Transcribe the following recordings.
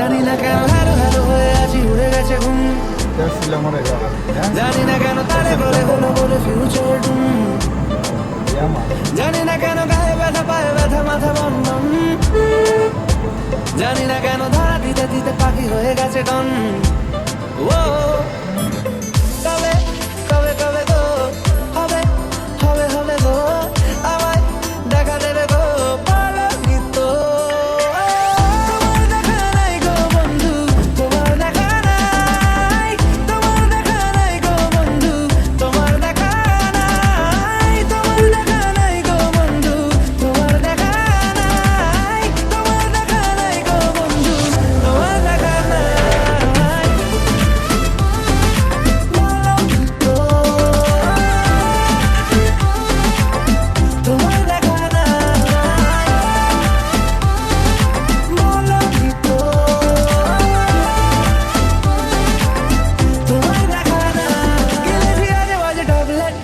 জানি না কেন হ্যালো হ্যালো হয়ে আছি, উড়ে গেছে ঘুম। জানি না কেন তারে বলে হলো বলে ফিউচার ডুম। জানি না কেন গায়ে ব্যথা পায়ে ব্যথা মাথা বন বন। জানি না কেন ধরা দিতে দিতে পাখি হয়ে গেছে ডন। ও কবে কবে কবে গো হবে হবে হবে গো আমায় দেখা দেবে গো পালকি তো। তোমার দেখা নাই গো বন্ধু, তোমার দেখা নাই, তোমার দেখা নাই গো বন্ধু, তোমার দেখা নাই, তোমার দেখা নাই গো বন্ধু, তোমার দেখা নাই, তোমার দেখা নাই গো বন্ধু, তোমার দেখা নাই। তোমার দেখা নাই, বলো কি তো, তোমার দেখা নাই। গেলেছি আজে বাজে ট্যাবলেট,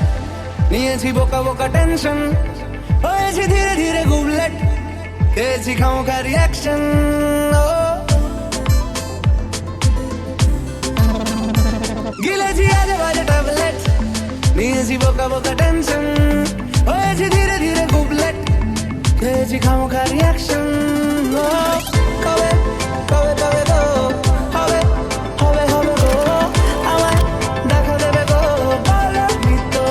নিয়েছি বোকা বোকা টেনশন, হয়েছি ধীরে ধীরে গুবলেট, খেয়েছি খামোখা রিয়াকশন। গিলেছি আজে বাজে ট্যাবলেট, নিয়েছি বোকা বোকা টেনশন, হয়েছি ধীরে ধীরে গুবলেট, খেয়েছি খামোখা রিয়াকশন। কবে কবে কবে গো হবে হবে হবে গো আমায় দেখা দেবে গো বলো কি তো।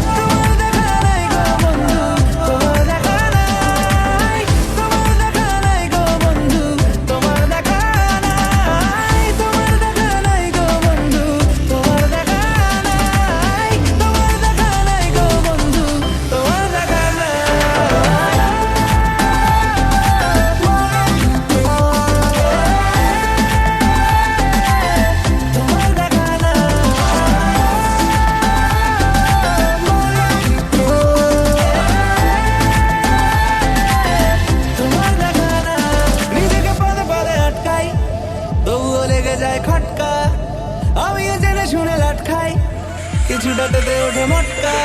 তোমার দেখা নাই গো বন্ধু, তোমার দেখা নাই, তোমার দেখা নাই গো বন্ধু, তোমার দেখা নাই, তোমার দেখা নাই গো বন্ধু, তোমার দেখা নাই, তোমার দেখা নাই গো বন্ধু, তোমার দেখা নাই। তোমার দেখা তোমার দেখা না। নিজেকে পদে পদে আটকাই, তবুও লেগে যায় খটকা, আমিও জেনে শুনে লাটখাই, কিছুটাতে ওঠে মটকা।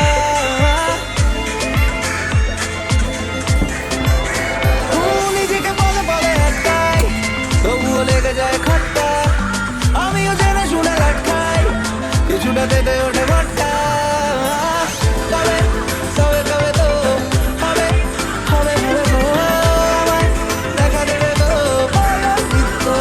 নিজেকে পদে পদে আটকাই, তবুও লেগে যায় খটকা, আমিও জেনে শুনে লাটখাই, কিছুটাতে ওঠে মটকা। কবে কবে কবে তো হবে হবে হবে গো আমায় দেখা দেবে গো বলো কি তো।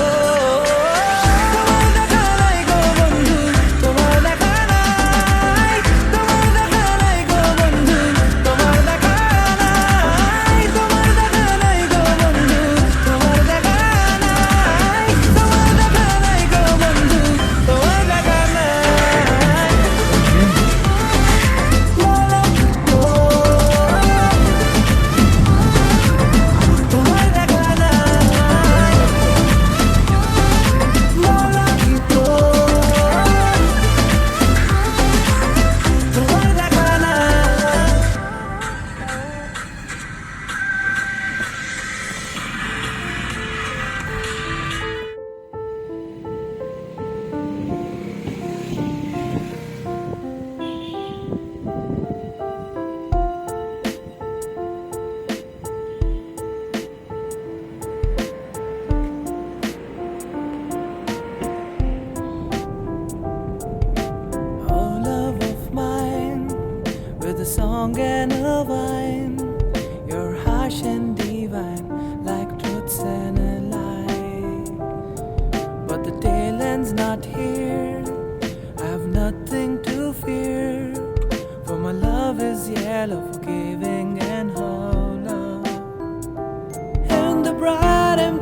তোমার দেখা নাই গো বন্ধু, তোমার দেখা নাই, তোমার দেখা নাই গো বন্ধু, তোমার দেখা নাই, তোমার দেখা নাই গো বন্ধু, তোমার দেখা নাই, তোমার দেখা নাই গো বন্ধু, তোমার দেখা নাই। বলো কি তো, তোমার দেখা নাই, বলো কি তো, তোমার দেখা নাই। Oh, love of mine, with a song and a vine, you're harsh and divine, like truths and a lie. But the tail end's not here, I have nothing to fear, for my love is yellow, forgiving and whole. In the bright and